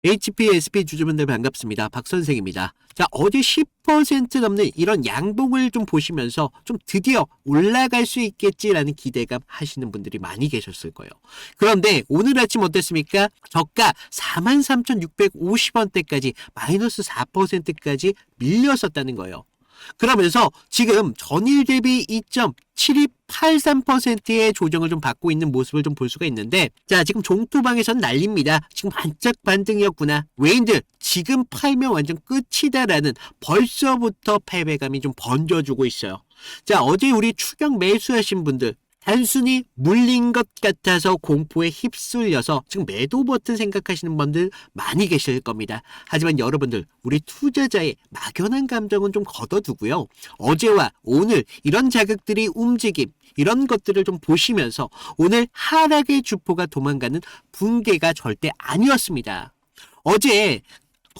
HPSP 주주분들 반갑습니다. 박 선생입니다. 자, 어제 10% 넘는 이런 양봉을 좀 보시면서 좀 드디어 올라갈 수 있겠지라는 기대감 하시는 분들이 많이 계셨을 거예요. 그런데 오늘 아침 어땠습니까? 저가 43,650원대까지 마이너스 4%까지 밀렸었다는 거예요. 그러면서 지금 전일 대비 2.7283%의 조정을 좀 받고 있는 모습을 좀 볼 수가 있는데, 자, 지금 종토방에선 난립니다. 지금 반짝 반등이었구나. 외인들 지금 팔면 완전 끝이다라는 벌써부터 패배감이 좀 번져주고 있어요. 자, 어제 우리 추격 매수하신 분들 단순히 물린 것 같아서 공포에 휩쓸려서 지금 매도 버튼 생각하시는 분들 많이 계실 겁니다. 하지만 여러분들, 우리 투자자의 막연한 감정은 좀 걷어두고요. 어제와 오늘 이런 자극들이 움직임, 이런 것들을 좀 보시면서 오늘 하락의 주포가 도망가는 붕괴가 절대 아니었습니다. 어제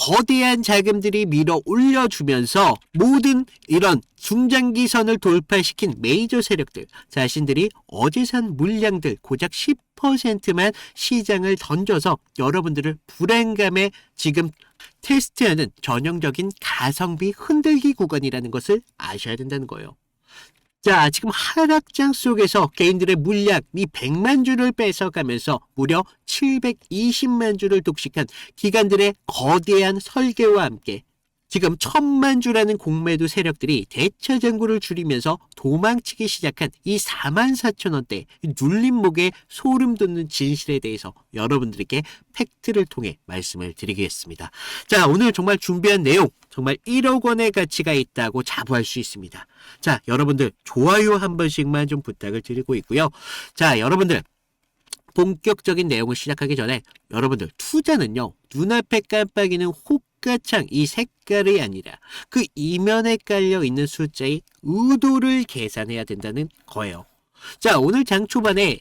거대한 자금들이 밀어 올려주면서 모든 이런 중장기선을 돌파시킨 메이저 세력들 자신들이 어제 산 물량들 고작 10%만 시장을 던져서 여러분들을 불안감에 지금 테스트하는 전형적인 가성비 흔들기 구간이라는 것을 아셔야 된다는 거예요. 자, 지금 하락장 속에서 개인들의 물량 이 100만 주를 뺏어가면서 무려 720만 주를 독식한 기관들의 거대한 설계와 함께 지금 1000만 주라는 공매도 세력들이 대차장구를 줄이면서 도망치기 시작한 이 44,000원대 눌림목에 소름 돋는 진실에 대해서 여러분들에게 팩트를 통해 말씀을 드리겠습니다. 자, 오늘 정말 준비한 내용 정말 1억 원의 가치가 있다고 자부할 수 있습니다. 자, 여러분들 좋아요 한 번씩만 좀 부탁을 드리고 있고요. 자, 여러분들 본격적인 내용을 시작하기 전에 여러분들 투자는요, 눈앞에 깜빡이는 호가창 이 색깔이 아니라 그 이면에 깔려있는 숫자의 의도를 계산해야 된다는 거예요. 자, 오늘 장 초반에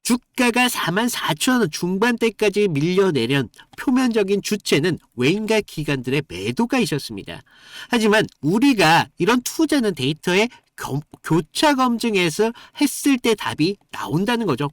주가가 44,000원 중반대까지 밀려내련 표면적인 주체는 외인과 기관들의 매도가 있었습니다. 하지만 우리가 이런 투자는 데이터에 교차 검증해서 했을 때 답이 나온다는 거죠.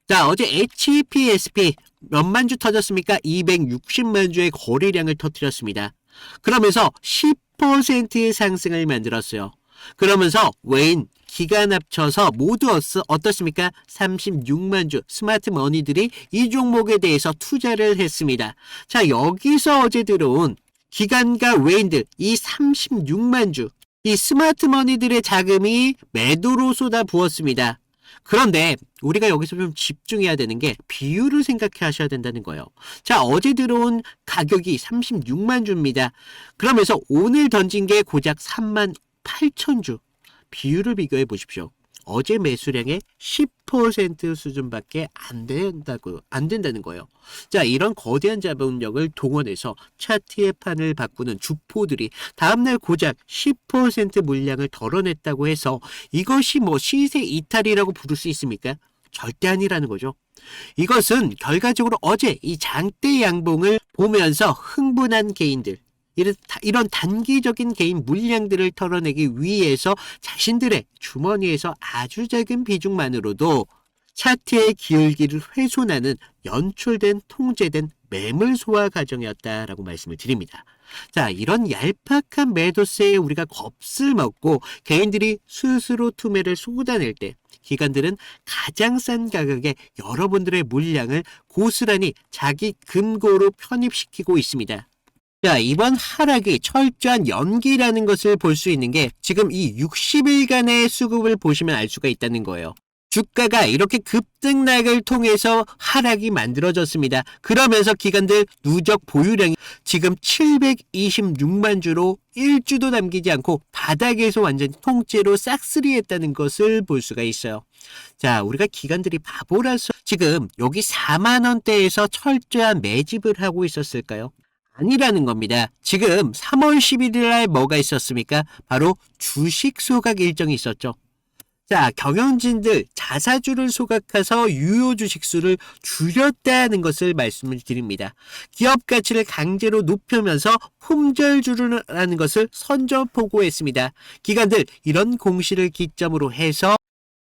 자, 어제 HPSP 몇만 주 터졌습니까? 260만 주의 거래량을 터뜨렸습니다. 그러면서 10%의 상승을 만들었어요. 그러면서 외인, 기간 합쳐서 모두 어떻습니까? 36만 주 스마트 머니들이 이 종목에 대해서 투자를 했습니다. 자, 여기서 어제 들어온 기관과 외인들 이 36만 주 이 스마트 머니들의 자금이 매도로 쏟아부었습니다. 그런데 우리가 여기서 좀 집중해야 되는 게 비율을 생각해 하셔야 된다는 거예요. 자, 어제 들어온 가격이 36만 주입니다. 그러면서 오늘 던진 게 고작 3만 8천 주. 비율을 비교해 보십시오. 어제 매수량의 10% 수준밖에 안 된다는 거예요. 자, 이런 거대한 자본력을 동원해서 차트의 판을 바꾸는 주포들이 다음날 고작 10% 물량을 덜어냈다고 해서 이것이 뭐 시세 이탈이라고 부를 수 있습니까? 절대 아니라는 거죠. 이것은 결과적으로 어제 이 장대 양봉을 보면서 흥분한 개인들, 이런 단기적인 개인 물량들을 털어내기 위해서 자신들의 주머니에서 아주 작은 비중만으로도 차트의 기울기를 훼손하는 연출된 통제된 매물 소화 과정이었다라고 말씀을 드립니다. 자, 이런 얄팍한 매도세에 우리가 겁을 먹고 개인들이 스스로 투매를 쏟아낼 때 기관들은 가장 싼 가격에 여러분들의 물량을 고스란히 자기 금고로 편입시키고 있습니다. 자, 이번 하락이 철저한 연기라는 것을 볼 수 있는 게 지금 이 60일간의 수급을 보시면 알 수가 있다는 거예요. 주가가 이렇게 급등락을 통해서 하락이 만들어졌습니다. 그러면서 기관들 누적 보유량이 지금 726만 주로 1주도 남기지 않고 바닥에서 완전히 통째로 싹쓸이했다는 것을 볼 수가 있어요. 자, 우리가 기관들이 바보라서 지금 여기 4만 원대에서 철저한 매집을 하고 있었을까요? 아니라는 겁니다. 지금 3월 11일 날 뭐가 있었습니까? 바로 주식 소각 일정이 있었죠. 자, 경영진들 자사주를 소각해서 유효 주식수를 줄였다는 것을 말씀을 드립니다. 기업 가치를 강제로 높이면서 품절주라는 것을 선전포고했습니다. 기관들 이런 공시를 기점으로 해서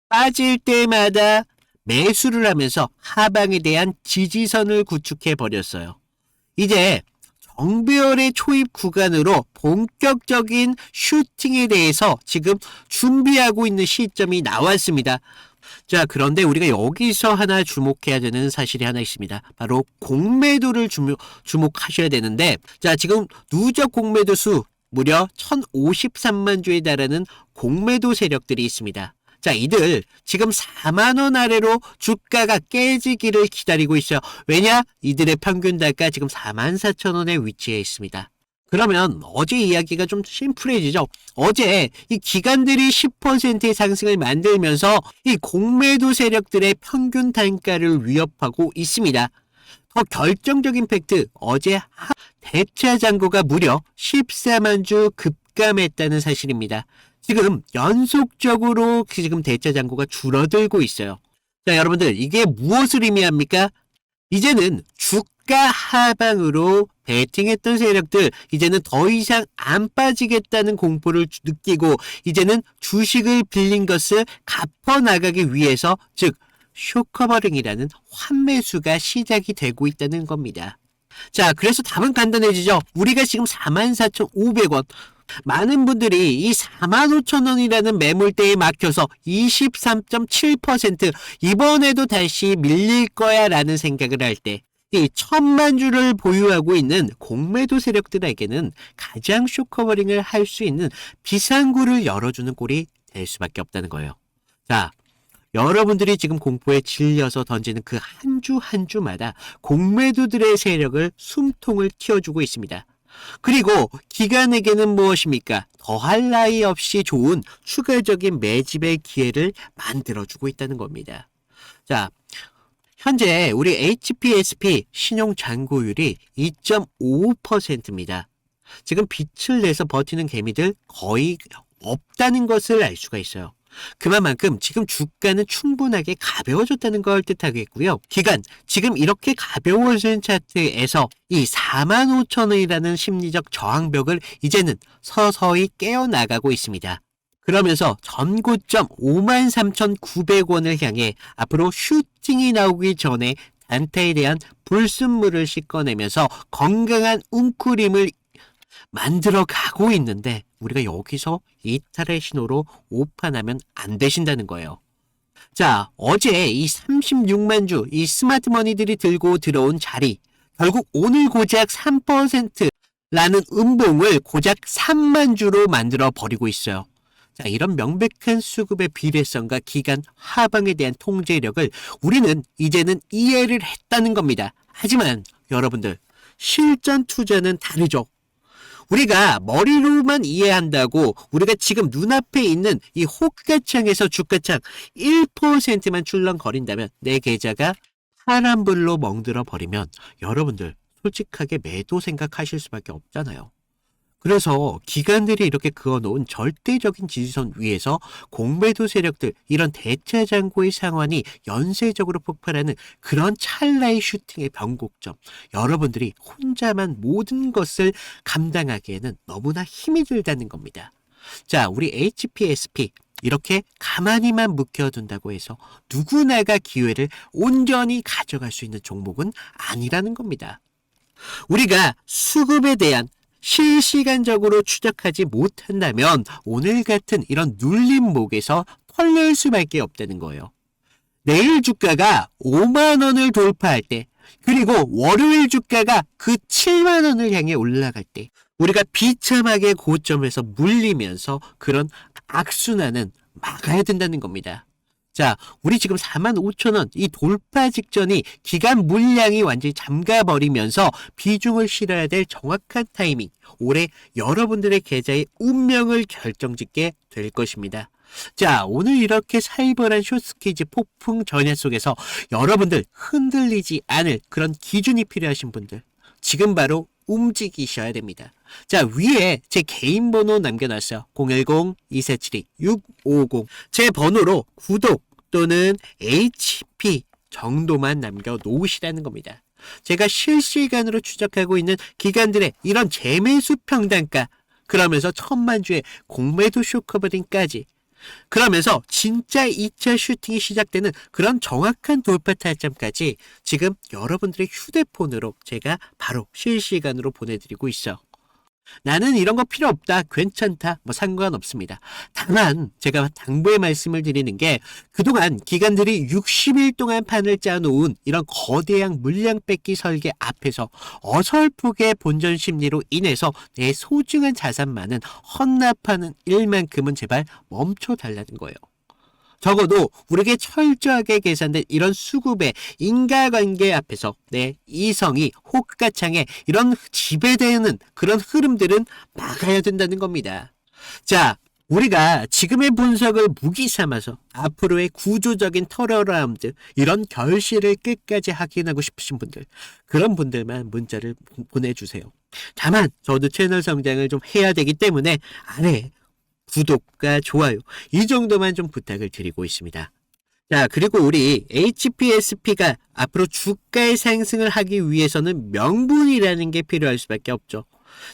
빠질 때마다 매수를 하면서 하방에 대한 지지선을 구축해 버렸어요. 이제 정배열의 초입 구간으로 본격적인 슈팅에 대해서 지금 준비하고 있는 시점이 나왔습니다. 자, 그런데 우리가 여기서 하나 주목해야 되는 사실이 하나 있습니다. 바로 공매도를 주목하셔야 되는데, 자, 지금 누적 공매도 수 무려 1053만 주에 달하는 공매도 세력들이 있습니다. 자, 이들 지금 4만 원 아래로 주가가 깨지기를 기다리고 있어요. 왜냐? 이들의 평균 단가 지금 44,000원에 위치해 있습니다. 그러면 어제 이야기가 좀 심플해지죠. 어제 이 기관들이 10%의 상승을 만들면서 이 공매도 세력들의 평균 단가를 위협하고 있습니다. 더 결정적인 팩트, 어제 대차 잔고가 무려 14만 주 급감했다는 사실입니다. 지금 연속적으로 지금 대차 잔고가 줄어들고 있어요. 자, 여러분들, 이게 무엇을 의미합니까? 이제는 주가 하방으로 베팅했던 세력들, 이제는 더 이상 안 빠지겠다는 공포를 느끼고, 이제는 주식을 빌린 것을 갚아나가기 위해서, 즉 쇼커버링이라는 환매수가 시작이 되고 있다는 겁니다. 자, 그래서 답은 간단해지죠. 우리가 지금 44,500원, 많은 분들이 이 45,000원이라는 매물대에 막혀서 23.7% 이번에도 다시 밀릴 거야 라는 생각을 할 때, 이 1000만 주를 보유하고 있는 공매도 세력들에게는 가장 쇼커버링을 할 수 있는 비상구를 열어주는 꼴이 될 수밖에 없다는 거예요. 자, 여러분들이 지금 공포에 질려서 던지는 그 한 주 한 주마다 공매도들의 세력을 숨통을 틔워주고 있습니다. 그리고 기관에게는 무엇입니까? 더할 나위 없이 좋은 추가적인 매집의 기회를 만들어주고 있다는 겁니다. 자, 현재 우리 HPSP 신용 잔고율이 2.55%입니다. 지금 빛을 내서 버티는 개미들 거의 없다는 것을 알 수가 있어요. 그만큼 지금 주가는 충분하게 가벼워졌다는 걸 뜻하겠고요. 기간, 지금 이렇게 가벼워진 차트에서 이 45,000원이라는 심리적 저항벽을 이제는 서서히 깨어나가고 있습니다. 그러면서 전고점 53,900원을 향해 앞으로 슈팅이 나오기 전에 단타에 대한 불순물을 씻어내면서 건강한 웅크림을 만들어 가고 있는데, 우리가 여기서 이탈의 신호로 오판하면 안 되신다는 거예요. 자, 어제 이 36만 주 이 스마트머니들이 들고 들어온 자리, 결국 오늘 고작 3%라는 음봉을 고작 3만 주로 만들어 버리고 있어요. 자, 이런 명백한 수급의 비례성과 기간 하방에 대한 통제력을 우리는 이제는 이해를 했다는 겁니다. 하지만 여러분들, 실전 투자는 다르죠. 우리가 머리로만 이해한다고 우리가 지금 눈앞에 있는 이 호가창에서 주가창 1%만 출렁거린다면, 내 계좌가 파란불로 멍들어 버리면 여러분들 솔직하게 매도 생각하실 수밖에 없잖아요. 그래서 기관들이 이렇게 그어놓은 절대적인 지지선 위에서 공매도 세력들, 이런 대차 잔고의 상환이 연쇄적으로 폭발하는 그런 찰나의 슈팅의 변곡점, 여러분들이 혼자만 모든 것을 감당하기에는 너무나 힘이 들다는 겁니다. 자, 우리 HPSP 이렇게 가만히만 묵혀둔다고 해서 누구나가 기회를 온전히 가져갈 수 있는 종목은 아니라는 겁니다. 우리가 수급에 대한 실시간적으로 추적하지 못한다면 오늘 같은 이런 눌림목에서 털릴 수밖에 없다는 거예요. 내일 주가가 5만 원을 돌파할 때, 그리고 월요일 주가가 그 7만 원을 향해 올라갈 때, 우리가 비참하게 고점에서 물리면서 그런 악순환은 막아야 된다는 겁니다. 자, 우리 지금 45,000원 이 돌파 직전이 기간 물량이 완전히 잠가버리면서 비중을 실어야 될 정확한 타이밍, 올해 여러분들의 계좌의 운명을 결정짓게 될 것입니다. 자, 오늘 이렇게 살벌한 숏스퀴즈 폭풍 전야 속에서 여러분들 흔들리지 않을 그런 기준이 필요하신 분들, 지금 바로 움직이셔야 됩니다. 자, 위에 제 개인 번호 남겨놨어요. 010-2472-650. 제 번호로 구독 또는 HP 정도만 남겨놓으시라는 겁니다. 제가 실시간으로 추적하고 있는 기관들의 이런 재매수 평단가, 그러면서 1000만 주의 공매도 쇼커버링까지 그러면서 진짜 2차 슈팅이 시작되는 그런 정확한 돌파 타점까지 지금 여러분들의 휴대폰으로 제가 바로 실시간으로 보내드리고 있어. 나는 이런 거 필요 없다. 괜찮다. 뭐 상관없습니다. 다만 제가 당부의 말씀을 드리는 게 그동안 기관들이 60일 동안 판을 짜놓은 이런 거대한 물량 뺏기 설계 앞에서 어설프게 본전 심리로 인해서 내 소중한 자산만은 헌납하는 일만큼은 제발 멈춰달라는 거예요. 적어도 우리에게 철저하게 계산된 이런 수급의 인과관계 앞에서 내 이성이 호가창에 이런 지배되는 그런 흐름들은 막아야 된다는 겁니다. 자, 우리가 지금의 분석을 무기 삼아서 앞으로의 구조적인 턴어라운드 이런 결실을 끝까지 확인하고 싶으신 분들, 그런 분들만 문자를 보내주세요. 다만 저도 채널 성장을 좀 해야 되기 때문에 아래 구독과 좋아요 이 정도만 좀 부탁을 드리고 있습니다. 자, 그리고 우리 HPSP가 앞으로 주가의 상승을 하기 위해서는 명분이라는 게 필요할 수밖에 없죠.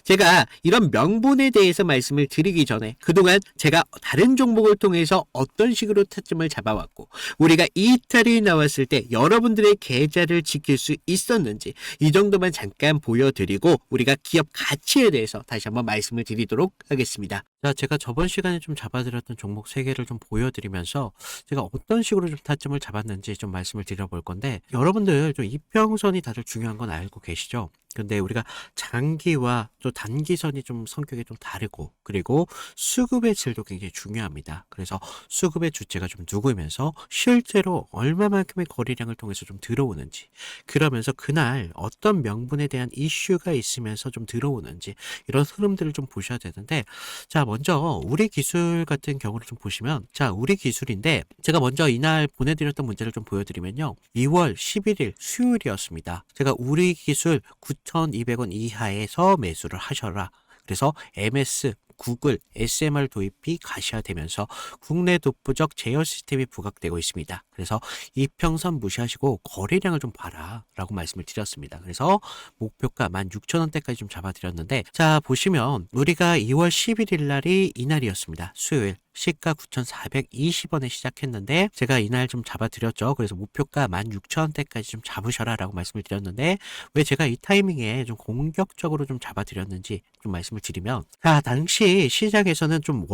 제가 이런 명분에 대해서 말씀을 드리기 전에 그동안 제가 다른 종목을 통해서 어떤 식으로 타점을 잡아왔고 우리가 이탈이 나왔을 때 여러분들의 계좌를 지킬 수 있었는지 이 정도만 잠깐 보여드리고 우리가 기업 가치에 대해서 다시 한번 말씀을 드리도록 하겠습니다. 자, 제가 저번 시간에 좀 잡아드렸던 종목 3개를 좀 보여드리면서 제가 어떤 식으로 좀 타점을 잡았는지 좀 말씀을 드려볼 건데 여러분들 좀 이평선이 다들 중요한 건 알고 계시죠? 근데 우리가 장기와 또 단기선이 좀 성격이 좀 다르고 그리고 수급의 질도 굉장히 중요합니다. 그래서 수급의 주체가 좀 누구면서 실제로 얼마만큼의 거래량을 통해서 좀 들어오는지 그러면서 그날 어떤 명분에 대한 이슈가 있으면서 좀 들어오는지 이런 흐름들을 좀 보셔야 되는데 자, 먼저 우리 기술 같은 경우를 좀 보시면 자, 우리 기술인데 제가 먼저 이날 보내드렸던 문제를 좀 보여드리면요. 2월 11일 수요일이었습니다. 제가 우리 기술 9,200원 이하에서 매수를 하셔라. 그래서 MS, 구글, SMR 도입이 가시화되면서 국내 독보적 제어 시스템이 부각되고 있습니다. 그래서 이평선 무시하시고 거래량을 좀 봐라 라고 말씀을 드렸습니다. 그래서 목표가 16,000원대까지 좀 잡아드렸는데 자, 보시면 우리가 2월 11일 날이 이날이었습니다. 수요일. 시가 9,420원에 시작했는데 제가 이날 좀 잡아드렸죠. 그래서 목표가 16,000원대까지 좀 잡으셔라 라고 말씀을 드렸는데 왜 제가 이 타이밍에 좀 공격적으로 좀 잡아드렸는지 좀 말씀을 드리면 자, 당시 시장에서는 좀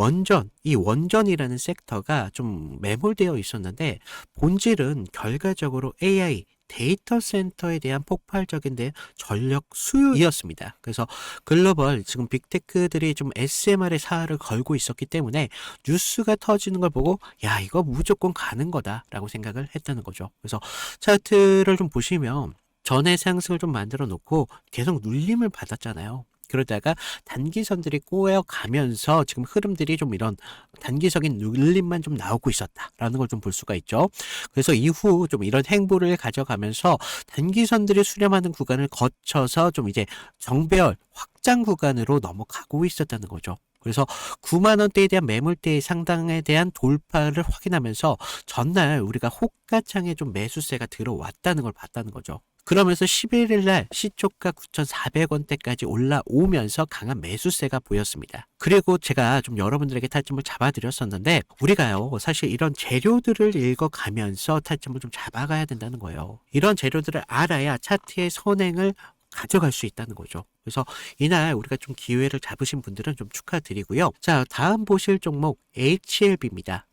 이 원전이라는 섹터가 좀 매몰되어 있었는데 본질은 결과적으로 AI 데이터 센터에 대한 폭발적인 전력 수요이었습니다. 그래서 글로벌 지금 빅테크들이 좀 SMR의 사활을 걸고 있었기 때문에 뉴스가 터지는 걸 보고 야, 이거 무조건 가는 거다라고 생각을 했다는 거죠. 그래서 차트를 좀 보시면 전의 상승을 좀 만들어 놓고 계속 눌림을 받았잖아요. 그러다가 단기선들이 꼬여가면서 지금 흐름들이 좀 이런 단기적인 눌림만 좀 나오고 있었다라는 걸 좀 볼 수가 있죠. 그래서 이후 좀 이런 행보를 가져가면서 단기선들이 수렴하는 구간을 거쳐서 좀 이제 정배열 확장 구간으로 넘어가고 있었다는 거죠. 그래서 9만 원대에 대한 매물대의 상당에 대한 돌파를 확인하면서 전날 우리가 호가창에 좀 매수세가 들어왔다는 걸 봤다는 거죠. 그러면서 11일 날 시초가 9,400원대까지 올라오면서 강한 매수세가 보였습니다. 그리고 제가 좀 여러분들에게 타점을 잡아드렸었는데 우리가요 사실 이런 재료들을 읽어가면서 타점을 좀 잡아가야 된다는 거예요. 이런 재료들을 알아야 차트의 선행을 가져갈 수 있다는 거죠. 그래서 이날 우리가 좀 기회를 잡으신 분들은 좀 축하드리고요. 자, 다음 보실 종목 HLB입니다.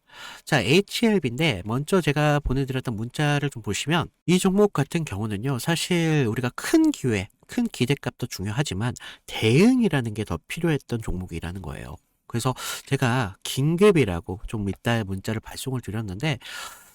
자, HLB인데 먼저 제가 보내드렸던 문자를 좀 보시면 이 종목 같은 경우는요 사실 우리가 큰 기회, 큰 기대값도 중요하지만 대응이라는 게 더 필요했던 종목이라는 거예요. 그래서 제가 긴급이라고 좀 이따 문자를 발송을 드렸는데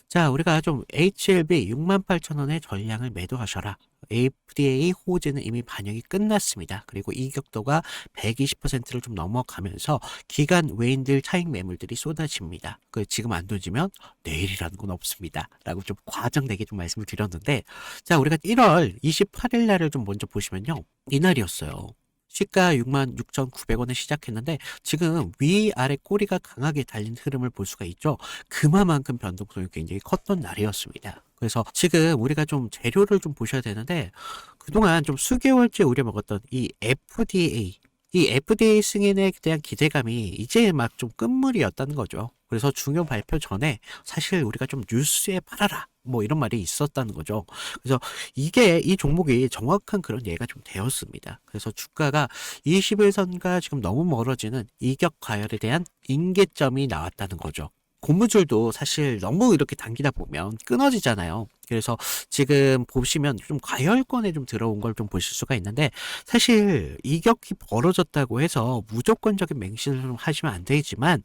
자, 우리가 좀 HLB 68,000원의 전량을 매도하셔라. FDA 호재는 이미 반영이 끝났습니다. 그리고 이격도가 120%를 좀 넘어가면서 기간 외인들 차익 매물들이 쏟아집니다. 지금 안 던지면 내일이라는 건 없습니다. 라고 좀 과장되게 좀 말씀을 드렸는데 자, 우리가 1월 28일 날을 좀 먼저 보시면요. 이날이었어요. 시가 66,900원에 시작했는데 지금 위아래 꼬리가 강하게 달린 흐름을 볼 수가 있죠. 그만큼 변동성이 굉장히 컸던 날이었습니다. 그래서 지금 우리가 좀 재료를 좀 보셔야 되는데 그동안 좀 수개월째 우려먹었던 이 FDA 이 FDA 승인에 대한 기대감이 이제 막 좀 끝물이었다는 거죠. 그래서 중요 발표 전에 사실 우리가 좀 뉴스에 팔아라 뭐 이런 말이 있었다는 거죠. 그래서 이게 이 종목이 정확한 그런 예가 좀 되었습니다. 그래서 주가가 21선과 지금 너무 멀어지는 이격 과열에 대한 인계점이 나왔다는 거죠. 고무줄도 사실 너무 이렇게 당기다 보면 끊어지잖아요. 그래서 지금 보시면 좀 과열권에 좀 들어온 걸 좀 보실 수가 있는데, 사실 이격이 벌어졌다고 해서 무조건적인 맹신을 좀 하시면 안 되지만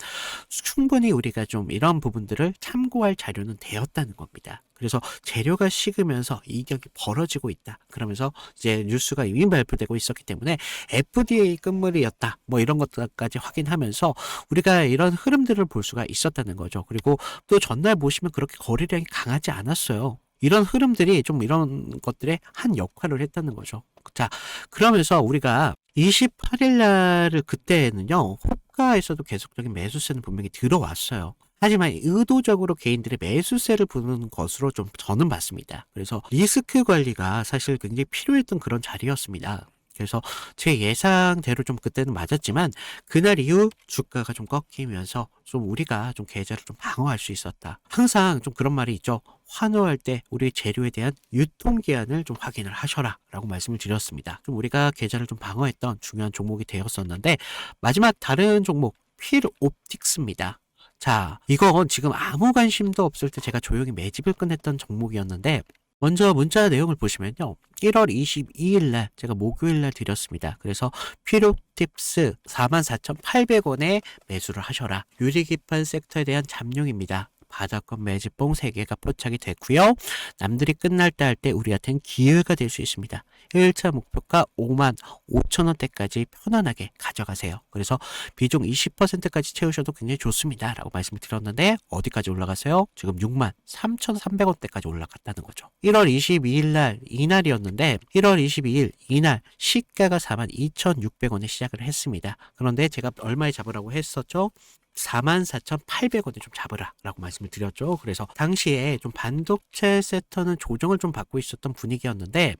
충분히 우리가 좀 이런 부분들을 참고할 자료는 되었다는 겁니다. 그래서 재료가 식으면서 이격이 벌어지고 있다. 그러면서 이제 뉴스가 이미 발표되고 있었기 때문에 FDA 끝물이었다. 뭐 이런 것까지 확인하면서 우리가 이런 흐름들을 볼 수가 있었다는 거죠. 그리고 또 전날 보시면 그렇게 거래량이 강하지 않았어요. 이런 흐름들이 좀 이런 것들의 한 역할을 했다는 거죠. 자, 그러면서 우리가 28일 날을 그때는요, 호가에서도 계속적인 매수세는 분명히 들어왔어요. 하지만 의도적으로 개인들의 매수세를 부르는 것으로 좀 저는 봤습니다. 그래서 리스크 관리가 사실 굉장히 필요했던 그런 자리였습니다. 그래서 제 예상대로 좀 그때는 맞았지만 그날 이후 주가가 좀 꺾이면서 좀 우리가 좀 계좌를 좀 방어할 수 있었다. 항상 좀 그런 말이 있죠. 환호할 때 우리 재료에 대한 유통기한을 좀 확인을 하셔라 라고 말씀을 드렸습니다. 좀 우리가 계좌를 좀 방어했던 중요한 종목이 되었었는데, 마지막 다른 종목 필옵틱스입니다. 자, 이건 지금 아무 관심도 없을 때 제가 조용히 매집을 끝냈던 종목이었는데, 먼저 문자 내용을 보시면요. 1월 22일 날 제가 목요일 날 드렸습니다. 그래서 필요팁스 44,800원에 매수를 하셔라. 유리기판 섹터에 대한 잠룡입니다. 바닥권 매집봉 3개가 포착이 됐고요. 남들이 끝날 때 할 때 우리한테는 기회가 될 수 있습니다. 1차 목표가 5만 5천 원대까지 편안하게 가져가세요. 그래서 비중 20%까지 채우셔도 굉장히 좋습니다. 라고 말씀을 드렸는데 어디까지 올라갔어요? 지금 6만 3,300원대까지 올라갔다는 거죠. 1월 22일 날 이날이었는데 1월 22일 이날 시가가 4만 2,600원에 시작을 했습니다. 그런데 제가 얼마에 잡으라고 했었죠? 44,800원에 좀 잡으라 라고 말씀을 드렸죠. 그래서 당시에 좀 반도체 섹터는 조정을 좀 받고 있었던 분위기였는데,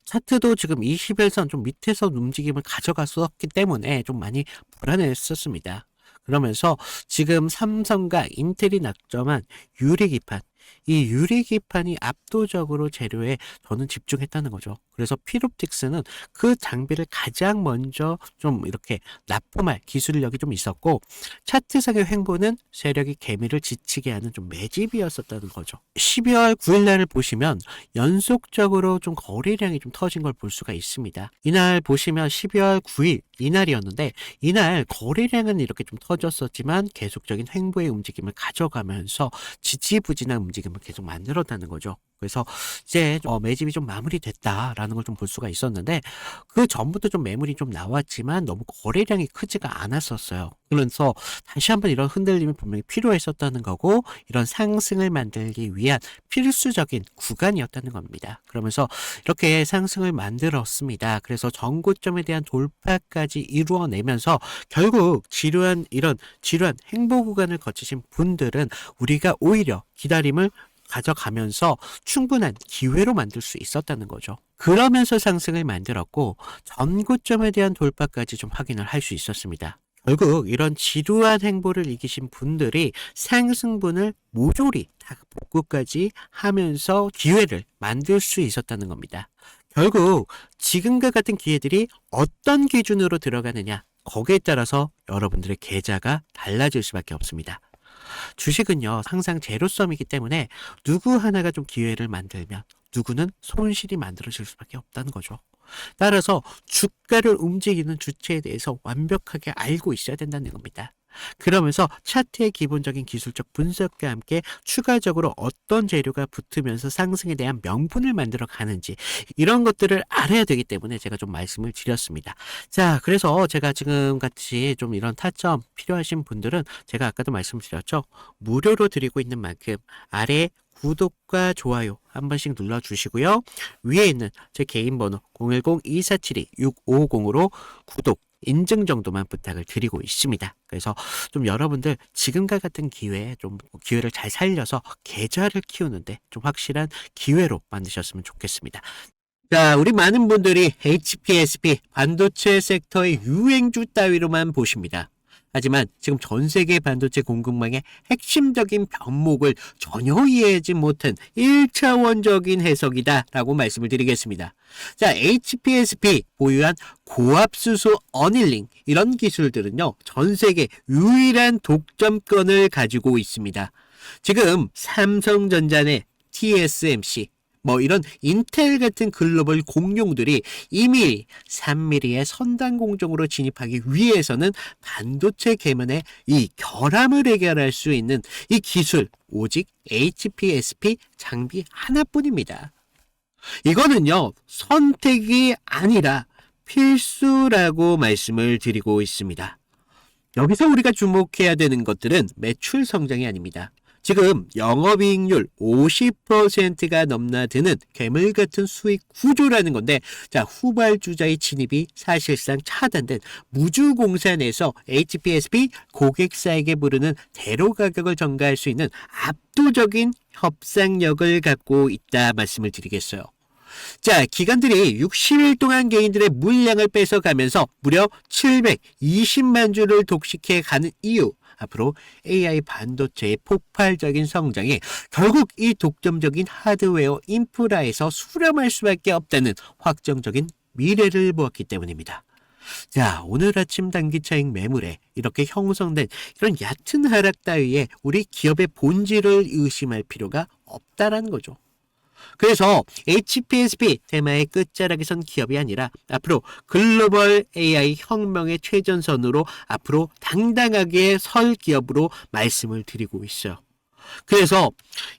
차트도 지금 21선 좀 밑에서 움직임을 가져갔었기 때문에 좀 많이 불안했었습니다. 그러면서 지금 삼성과 인텔이 낙점한 유리기판, 이 유리기판이 압도적으로 재료에 저는 집중했다는 거죠. 그래서 필옵틱스는 그 장비를 가장 먼저 좀 이렇게 납품할 기술력이 좀 있었고, 차트상의 횡보는 세력이 개미를 지치게 하는 좀 매집이었었다는 거죠. 12월 9일 날을 보시면 연속적으로 좀 거래량이 좀 터진 걸 볼 수가 있습니다. 이날 보시면 12월 9일 이날이었는데, 이날 거래량은 이렇게 좀 터졌었지만 계속적인 횡보의 움직임을 가져가면서 지지부진한 움직임을 계속 만들었다는 거죠. 그래서 이제 매집이 좀 마무리됐다라는 걸 좀 볼 수가 있었는데, 그 전부터 좀 매물이 좀 나왔지만 너무 거래량이 크지가 않았었어요. 그래서 다시 한번 이런 흔들림이 분명히 필요했었다는 거고, 이런 상승을 만들기 위한 필수적인 구간이었다는 겁니다. 그러면서 이렇게 상승을 만들었습니다. 그래서 전고점에 대한 돌파까지 이루어내면서 결국 이런 지루한 행보 구간을 거치신 분들은 우리가 오히려 기다림을 가져가면서 충분한 기회로 만들 수 있었다는 거죠. 그러면서 상승을 만들었고 전고점에 대한 돌파까지 좀 확인을 할 수 있었습니다. 결국 이런 지루한 행보를 이기신 분들이 상승분을 모조리 다 복구까지 하면서 기회를 만들 수 있었다는 겁니다. 결국 지금과 같은 기회들이 어떤 기준으로 들어가느냐, 거기에 따라서 여러분들의 계좌가 달라질 수밖에 없습니다. 주식은요, 항상 제로섬이기 때문에 누구 하나가 좀 기회를 만들면 누구는 손실이 만들어질 수밖에 없다는 거죠. 따라서 주가를 움직이는 주체에 대해서 완벽하게 알고 있어야 된다는 겁니다. 그러면서 차트의 기본적인 기술적 분석과 함께 추가적으로 어떤 재료가 붙으면서 상승에 대한 명분을 만들어 가는지, 이런 것들을 알아야 되기 때문에 제가 좀 말씀을 드렸습니다. 자, 그래서 제가 지금 같이 좀 이런 타점 필요하신 분들은 제가 아까도 말씀드렸죠. 무료로 드리고 있는 만큼 아래 구독과 좋아요 한 번씩 눌러주시고요. 위에 있는 제 개인 번호 010-2472-6550으로 구독 인증 정도만 부탁을 드리고 있습니다. 그래서 좀 여러분들 지금과 같은 기회에 좀 기회를 잘 살려서 계좌를 키우는데 좀 확실한 기회로 만드셨으면 좋겠습니다. 자, 우리 많은 분들이 HPSP 반도체 섹터의 유행주 따위로만 보십니다. 하지만 지금 전 세계 반도체 공급망의 핵심적인 변목을 전혀 이해하지 못한 1차원적인 해석이다라고 말씀을 드리겠습니다. 자, HPSP 보유한 고압수소 어닐링 이런 기술들은요, 전 세계 유일한 독점권을 가지고 있습니다. 지금 삼성전자 내 TSMC 이런 인텔 같은 글로벌 공룡들이 2mm, 3mm의 선단 공정으로 진입하기 위해서는 반도체 계면의 이 결함을 해결할 수 있는 이 기술, 오직 HPSP 장비 하나뿐입니다. 이거는요, 선택이 아니라 필수라고 말씀을 드리고 있습니다. 여기서 우리가 주목해야 되는 것들은 매출 성장이 아닙니다. 지금 영업이익률 50%가 넘나드는 괴물 같은 수익 구조라는 건데, 자, 후발주자의 진입이 사실상 차단된 무주공사 내에서 HPSP 고객사에게 부르는 대로 가격을 전가할 수 있는 압도적인 협상력을 갖고 있다 말씀을 드리겠어요. 자, 기관들이 60일 동안 개인들의 물량을 뺏어가면서 무려 720만 주를 독식해 가는 이유, 앞으로 AI 반도체의 폭발적인 성장이 결국 이 독점적인 하드웨어 인프라에서 수렴할 수밖에 없다는 확정적인 미래를 보았기 때문입니다. 자, 오늘 아침 단기차익 매물에 이렇게 형성된 이런 얕은 하락 따위에 우리 기업의 본질을 의심할 필요가 없다라는 거죠. 그래서 HPSP 테마의 끝자락에 선 기업이 아니라 앞으로 글로벌 AI 혁명의 최전선으로 앞으로 당당하게 설 기업으로 말씀을 드리고 있어요. 그래서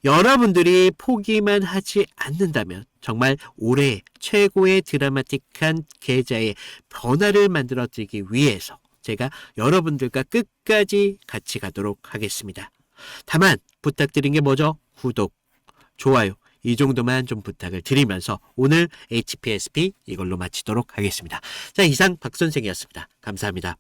여러분들이 포기만 하지 않는다면 정말 올해 최고의 드라마틱한 계좌의 변화를 만들어 드리기 위해서 제가 여러분들과 끝까지 같이 가도록 하겠습니다. 다만 부탁드린 게 뭐죠? 구독, 좋아요 이 정도만 좀 부탁을 드리면서 오늘 HPSP 이걸로 마치도록 하겠습니다. 자, 이상 박 선생이었습니다. 감사합니다.